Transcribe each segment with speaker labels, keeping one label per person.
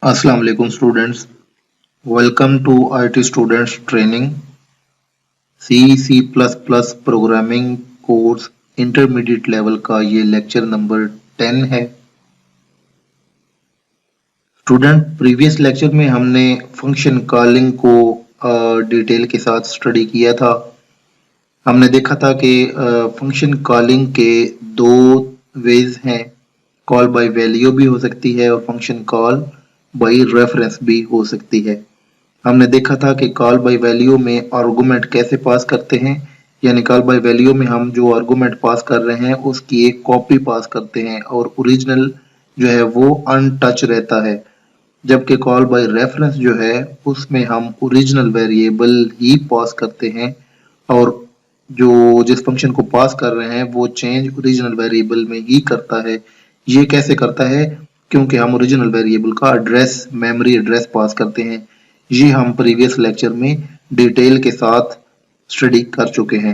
Speaker 1: Assalamu alaikum students. Welcome to IT Students Training C++ programming course intermediate level का ये lecture number 10 है। Student, previous lecture में हमने function calling को detail के साथ स्टडी किया था। हमने देखा था कि फंक्शन कॉलिंग के दो वेज हैं। कॉल बाय वैल्यू भी हो सकती है और फंक्शन कॉल बाय रेफरेंस भी हो सकती है। हमने देखा था कि कॉल बाय वैल्यू में आर्गुमेंट कैसे पास करते हैं, यानी कॉल बाय वैल्यू में हम जो आर्गुमेंट पास कर रहे हैं उसकी एक कॉपी पास करते हैं और ओरिजिनल जो है वो अनटच रहता है। जबकि कॉल बाय रेफरेंस जो है उसमें हम ओरिजिनल वेरिएबल ही पास करते हैं और जो जिस फंक्शन को पास कर रहे हैं वो चेंज ओरिजिनल वेरिएबल में ही करता है। ये कैसे करता है? क्योंकि हम ओरिजिनल वेरिएबल का एड्रेस, मेमोरी एड्रेस पास करते हैं। ये हम प्रीवियस लेक्चर में डिटेल के साथ स्टडी कर चुके हैं।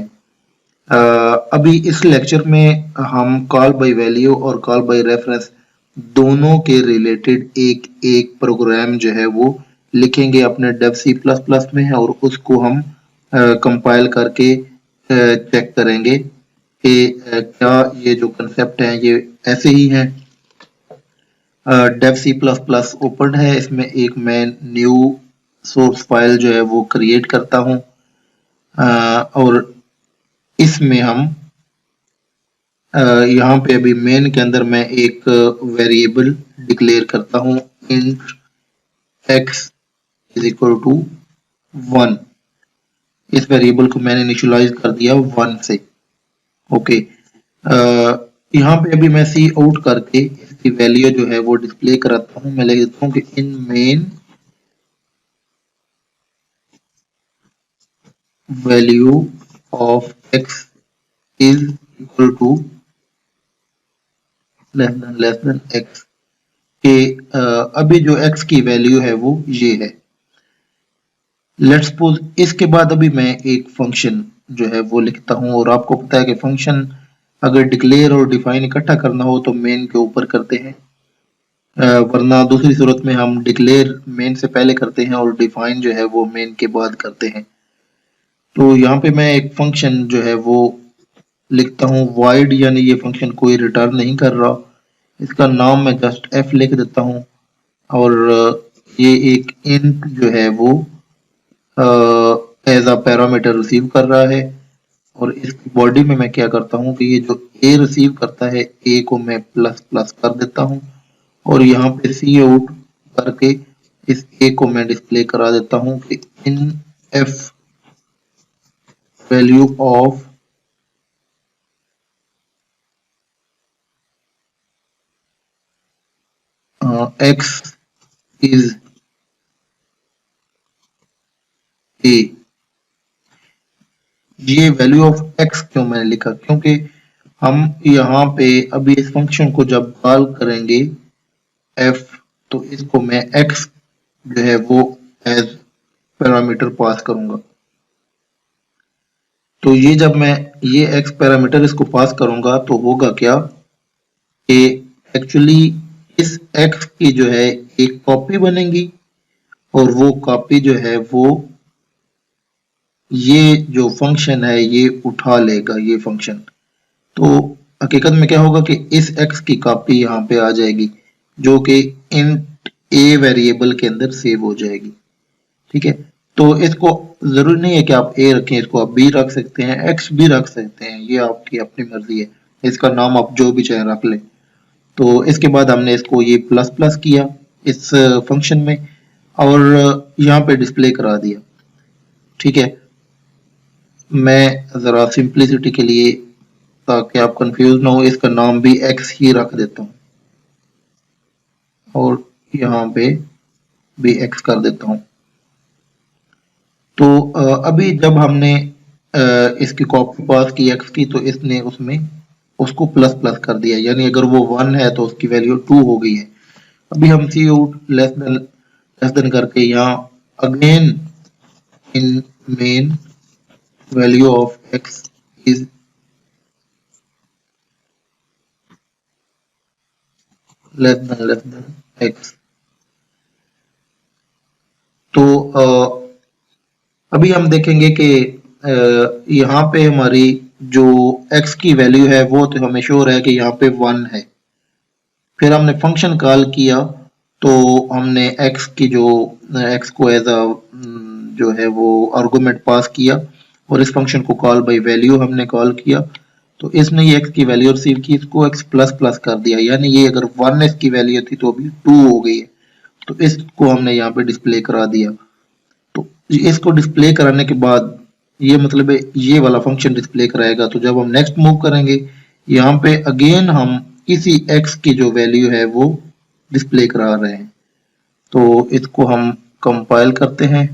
Speaker 1: अभी इस लेक्चर में हम कॉल बाय वैल्यू और कॉल बाय रेफरेंस दोनों के रिलेटेड एक एक प्रोग्राम जो है वो लिखेंगे अपने डेव सी प्लस प्लस में है और उसको हम कंपाइल करके चेक करेंगे कि क्या ये जो कंसेप्ट है ये ऐसे ही है। Dev C plus plus open है, इसमें एक मैं न्यू सोर्स फाइल जो है वो क्रिएट करता हूँ और इसमें हम यहाँ पे अभी मेन के अंदर मैं एक वेरिएबल डिक्लेयर करता हूँ int x is equal to 1। इस वेरिएबल को मैंने इनिशियलाइज कर दिया 1 से। ओके, यहाँ पे अभी मैं सी आउट करके इसकी वैल्यू जो है वो डिस्प्ले कराता हूँ। मैं लिख देता हूँ कि in main value of x is equal to less than x के अभी जो x की वैल्यू है वो ये है। लेट्स सपोज इसके बाद अभी मैं एक फंक्शन जो है वो लिखता हूँ और आपको पता है कि फंक्शन अगर डिक्लेयर और डिफाइन इकट्ठा करना हो तो मेन के ऊपर करते हैं, वरना दूसरी सूरत में हम डिक्लेयर मेन से पहले करते हैं और डिफाइन जो है वो मेन के बाद करते हैं। तो यहाँ पे मैं एक फंक्शन जो है वो लिखता हूँ void, यानी ये फंक्शन कोई रिटर्न नहीं कर रहा। इसका नाम मैं जस्ट f लिख देता हूँ और ये एक इंट जो है वो एज अ पैरामीटर रिसीव कर रहा है और इसकी बॉडी में मैं क्या करता हूँ कि ये जो ए रिसीव करता है ए को मैं प्लस प्लस कर देता हूँ और यहाँ पे सी आउट करके इस ए को मैं डिस्प्ले करा देता हूँ कि in F value of x is a. ये वैल्यू ऑफ एक्स क्यों मैंने लिखा? क्योंकि हम यहाँ पे अभी इस फंक्शन को जब कॉल करेंगे एफ, तो इसको मैं एक्स जो है वो एज पैरामीटर पास करूंगा। तो ये जब मैं ये एक्स पैरामीटर इसको पास करूंगा तो होगा क्या कि एक्चुअली इस एक्स की जो है एक कॉपी बनेगी और वो कॉपी जो है वो ये जो फंक्शन है ये उठा लेगा ये फंक्शन। तो हकीकत में क्या होगा कि इस x की कॉपी यहाँ पे आ जाएगी जो कि इंट a वेरिएबल के अंदर सेव हो जाएगी। ठीक है, तो इसको जरूरी नहीं है कि आप a रखें, इसको आप b रख सकते हैं, x भी रख सकते हैं, ये आपकी अपनी मर्जी है। इसका नाम आप जो भी चाहे रख लें। तो इसके बाद हमने इसको ये प्लस प्लस किया इस फंक्शन में और यहाँ पे डिस्प्ले करा दिया। ठीक है, मैं जरा सिंप्लिसिटी के लिए, ताकि आप कंफ्यूज ना हो, इसका नाम भी एक्स ही रख देता हूँ और यहाँ पे भी एक्स कर देता हूँ। तो अभी जब हमने इसकी कॉपी पास की एक्स की तो इसने उसमें उसको प्लस प्लस कर दिया, यानी अगर वो 1 है तो उसकी वैल्यू 2 हो गई है। अभी हम सी आउट लेस देन करके यहाँ again in main value of x is less than x तो अभी हम देखेंगे कि यहाँ पे हमारी जो x की वैल्यू है वो तो हमें शोर है कि यहाँ पे 1 है। फिर हमने फंक्शन कॉल किया तो हमने x की जो x को एज अ जो है वो आर्गुमेंट पास किया और इस फंक्शन को कॉल बाय वैल्यू हमने कॉल किया, तो इसने ये x की वैल्यू रिसीव की, इसको x प्लस प्लस कर दिया, यानी ये अगर 1 इसकी वैल्यू थी तो अभी 2 हो गई है, तो इसको हमने यहाँ पे डिस्प्ले करा दिया। तो इसको डिस्प्ले कराने के बाद ये मतलब है ये वाला फंक्शन डिस्प्ले कराएगा। तो जब हम नेक्स्ट मूव करेंगे यहाँ पे अगेन हम इसी x की जो वैल्यू है वो डिस्प्ले करा रहे हैं। तो इसको हम कंपाइल करते हैं,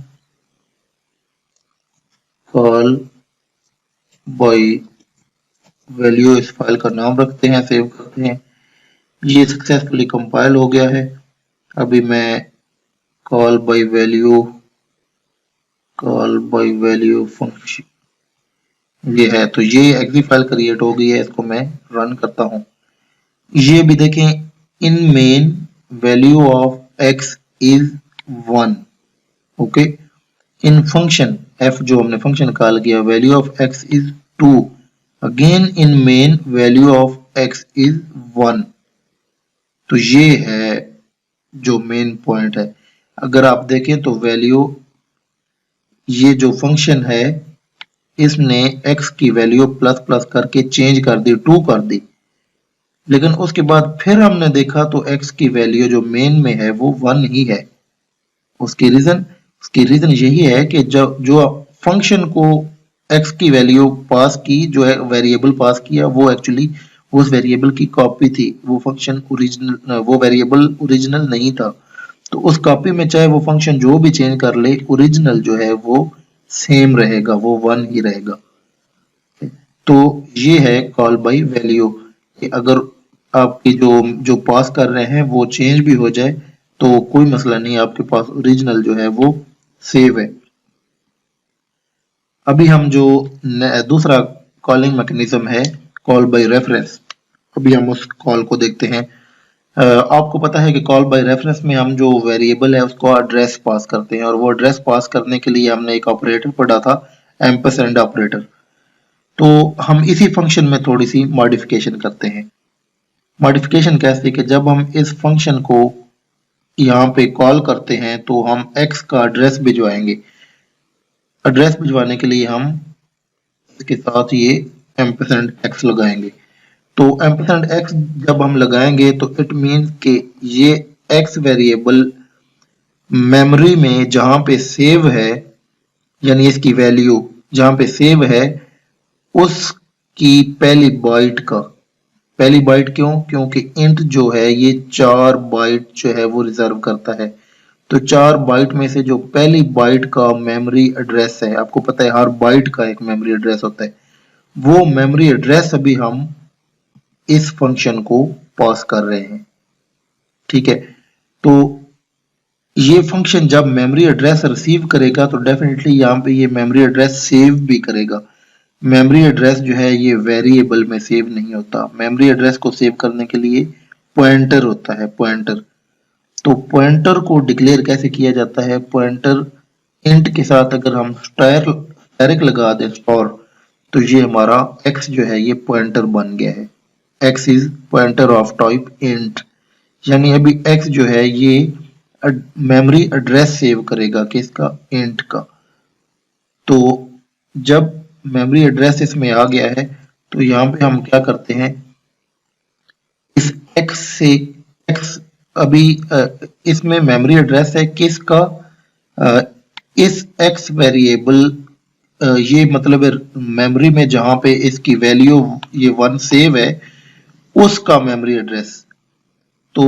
Speaker 1: कॉल बाय वैल्यू इस फाइल का नाम रखते हैं, सेव करते हैं। ये सक्सेसफुली कंपाइल हो गया है। अभी मैं कॉल बाय वैल्यू फंक्शन ये है, तो ये एक्सी फाइल क्रिएट हो गई है, इसको मैं रन करता हूँ। ये भी देखें, in main value of x is 1, okay. In function f जो हमने फंक्शन कॉल किया value of x is 2, again in main value of x is 1। तो ये है जो मेन पॉइंट है। अगर आप देखें तो वैल्यू ये जो फंक्शन है इसने x की वैल्यू प्लस प्लस करके चेंज कर दी, 2 कर दी, लेकिन उसके बाद फिर हमने देखा तो x की वैल्यू जो मेन में है वो 1 ही है। उसकी रीजन यही है कि जो फंक्शन को x की वैल्यू पास की, जो है वेरिएबल पास किया, वो एक्चुअली उस वेरिएबल की कॉपी थी, वो फंक्शन ओरिजिनल, वो वेरिएबल ओरिजिनल नहीं था। तो उस कॉपी में चाहे वो फंक्शन जो भी चेंज कर ले, ओरिजिनल जो है वो सेम रहेगा, वो 1 ही रहेगा। तो ये है कॉल बाय वैल्यू कि अगर आपकी जो पास कर रहे हैं वो चेंज भी हो जाए तो कोई मसला नहीं, आपके पास ओरिजिनल जो है वो सेव है। अभी हम जो दूसरा कॉलिंग मैकेनिज्म है कॉल बाय रेफरेंस, अभी हम उस कॉल को देखते हैं। आपको पता है कि कॉल बाय रेफरेंस में हम जो वेरिएबल है उसको एड्रेस पास करते हैं, और वो एड्रेस पास करने के लिए हमने एक ऑपरेटर पढ़ा था, एम्परसैंड ऑपरेटर। तो हम इसी फंक्शन में थोड़ी सी मॉडिफिकेशन करते हैं। मॉडिफिकेशन कैसे कि जब हम इस फंक्शन को यहाँ पे कॉल करते हैं तो हम x का एड्रेस भिजवाएंगे। एड्रेस भिजवाने के लिए हम इसके साथ ये एम्परसैंड x लगाएंगे। तो एम्परसैंड x जब हम लगाएंगे तो इट मीन्स कि ये x वेरिएबल मेमोरी में जहां पे सेव है, यानी इसकी वैल्यू जहां पे सेव है उसकी पहली बाइट क्यों? क्योंकि इंट जो है ये 4 बाइट जो है वो रिजर्व करता है। तो 4 बाइट में से जो पहली बाइट का मेमोरी एड्रेस है, आपको पता है हर बाइट का एक मेमोरी एड्रेस होता है, वो मेमोरी एड्रेस अभी हम इस फंक्शन को पास कर रहे हैं, ठीक है। तो ये फंक्शन जब मेमोरी एड्रेस रिसीव करेगा तो डेफिनेटली यहाँ पे ये मेमोरी एड्रेस सेव भी करेगा। मेमोरी एड्रेस जो है ये वेरिएबल में सेव नहीं होता। मेमोरी एड्रेस को सेव करने के लिए पॉइंटर होता है, पॉइंटर। तो पॉइंटर को डिक्लेयर कैसे किया जाता है? पॉइंटर इंट के साथ अगर हम स्टैरिक लगा दें स्टोर, तो ये हमारा x जो है ये पॉइंटर बन गया है। x is pointer of type int, यानी अभी x जो है ये मेमोरी एड्रेस सेव करेगा किसका? इंट का। तो जब मेमोरी एड्रेस इसमें आ गया है तो यहाँ पे हम क्या करते हैं, इस x से x अभी इसमें मेमोरी एड्रेस है किसका? इस x वेरिएबल ये मतलब मेमोरी में जहां पे इसकी वैल्यू ये 1 सेव है उसका मेमोरी एड्रेस। तो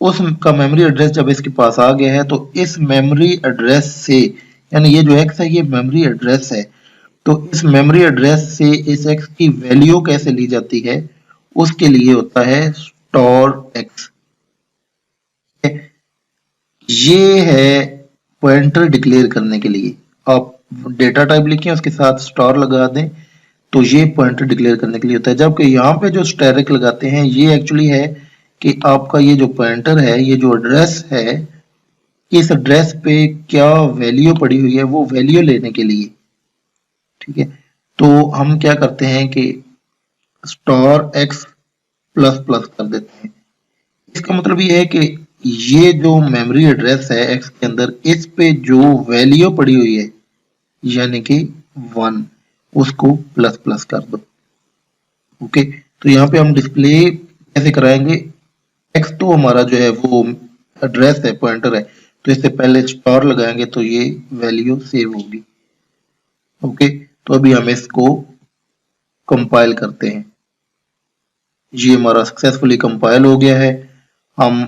Speaker 1: उसका मेमोरी एड्रेस जब इसके पास आ गया है तो इस मेमोरी एड्रेस से, यानी ये जो x है ये मेमोरी एड्रेस है, तो इस मेमोरी एड्रेस से इस x की वैल्यू कैसे ली जाती है? उसके लिए होता है स्टोर x। ये है पॉइंटर डिक्लेयर करने के लिए। आप डेटा टाइप लिखें उसके साथ स्टार लगा दें तो ये पॉइंटर डिक्लेयर करने के लिए होता है। जबकि यहाँ पे जो स्टैरिक लगाते हैं ये एक्चुअली है कि आपका ये जो पॉइंटर है, ये जो एड्रेस है इस एड्रेस पे क्या वैल्यू पड़ी हुई है, वो वैल्यू लेने के लिए, ठीक है। तो हम क्या करते हैं कि स्टार एक्स प्लस प्लस कर देते हैं। इसका मतलब ये है कि ये जो मेमोरी एड्रेस है एक्स के अंदर, इस पे जो वैल्यू पड़ी हुई है यानी कि 1, उसको प्लस प्लस कर दो। ओके, तो यहाँ पे हम डिस्प्ले कैसे कराएंगे, एक्स तो हमारा जो है वो एड्रेस है, पॉइंटर है, तो इससे पहले स्टार लगाएंगे तो ये वैल्यू सेव होगी। ओके, तो अभी हम इसको कंपाइल करते हैं। ये हमारा सक्सेसफुली कंपाइल हो गया है। हम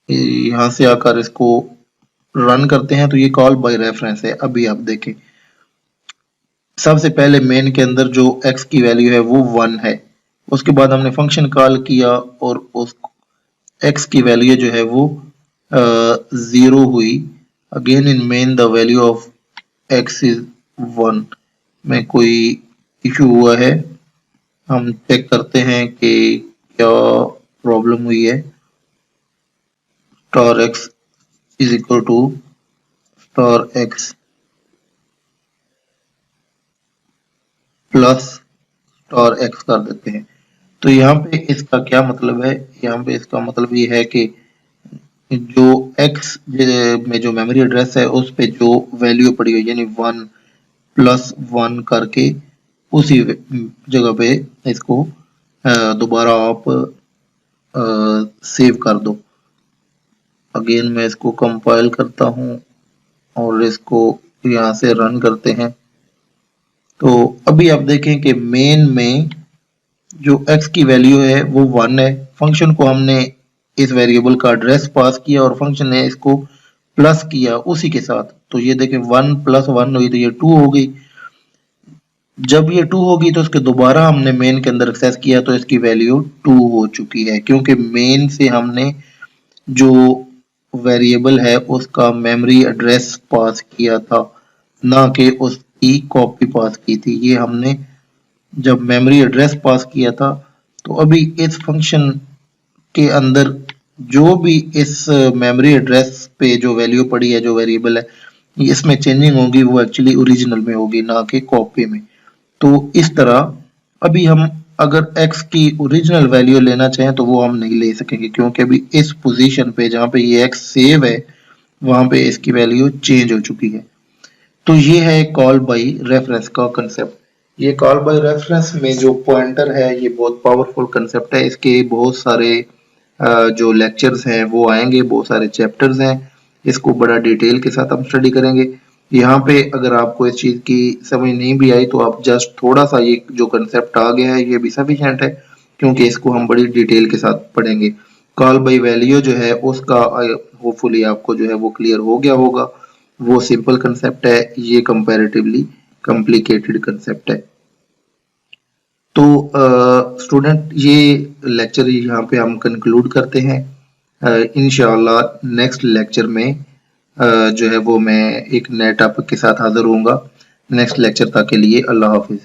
Speaker 1: यहां से आकर इसको रन करते हैं तो ये कॉल बाय रेफरेंस है। अभी आप देखें, सबसे पहले मेन के अंदर जो x की वैल्यू है वो 1 है, उसके बाद हमने फंक्शन कॉल किया और उस x की वैल्यू जो है वो 0 हुई। Again in main the value of x is 1 में कोई इशू हुआ है, हम चेक करते हैं कि क्या प्रॉब्लम हुई है। Star x is equal to star x plus star x कर देते हैं। तो यहाँ पे इसका क्या मतलब है, यहाँ पे इसका मतलब ये है कि जो x में जो मेमोरी एड्रेस है उस पे जो वैल्यू पड़ी हुई यानी 1 प्लस 1 करके उसी जगह पे इसको दोबारा आप सेव कर दो। अगेन मैं इसको कंपाइल करता हूँ और इसको यहाँ से रन करते हैं। तो अभी आप देखें कि मेन में जो x की वैल्यू है वो 1 है, फंक्शन को हमने इस वेरिएबल का एड्रेस पास किया और फंक्शन ने इसको प्लस किया उसी के साथ। तो ये देखें 1 प्लस 1 हुई तो ये 2 हो गई। जब ये 2 होगी तो इसके दोबारा हमने मेन के अंदर एक्सेस किया तो इसकी वैल्यू 2 हो चुकी है, क्योंकि मेन से हमने जो वेरिएबल है उसका मेमोरी एड्रेस पास किया था, ना कि उसकी कॉपी पास की थी। ये हमने जब मेमोरी एड्रेस पास किया था, तो अभी इस फंक्शन के अंदर जो भी इस मेमोरी एड्रेस पे जो वैल्यू पड़ी है, जो वेरिएबल है, इसमें चेंजिंग होगी वो एक्चुअली ओरिजिनल में होगी, ना कि कॉपी में। तो इस तरह अभी हम अगर x की ओरिजिनल वैल्यू लेना चाहें तो वो हम नहीं ले सकेंगे, क्योंकि अभी इस पोजीशन पे जहाँ पे ये x सेव है वहां पे इसकी वैल्यू चेंज हो चुकी है। तो ये है कॉल बाय रेफरेंस का कंसेप्ट। ये कॉल बाय रेफरेंस में जो पॉइंटर है ये बहुत पावरफुल कंसेप्ट है। इसके बहुत सारे जो लेक्चर्स हैं वो आएंगे, बहुत सारे चैप्टर्स हैं, इसको बड़ा डिटेल के साथ हम स्टडी करेंगे। यहाँ पे अगर आपको इस चीज की समझ नहीं भी आई तो आप जस्ट थोड़ा सा ये जो कंसेप्ट आ गया है ये भी सफिशिएंट है, क्योंकि इसको हम बड़ी डिटेल के साथ पढ़ेंगे। कॉल बाय वैल्यू जो है उसका होपफुली आपको जो है वो क्लियर हो गया होगा। वो सिंपल कंसेप्ट है, ये कंपैरेटिवली कॉम्प्लिकेटेड कंसेप्ट है। तो स्टूडेंट ये लेक्चर यहाँ पे हम कंक्लूड करते हैं। इंशाल्लाह नेक्स्ट लेक्चर में जो है वो मैं एक नए टॉपिक के साथ हाजिर होऊंगा। नेक्स्ट लेक्चर तक के लिए अल्लाह हाफिज।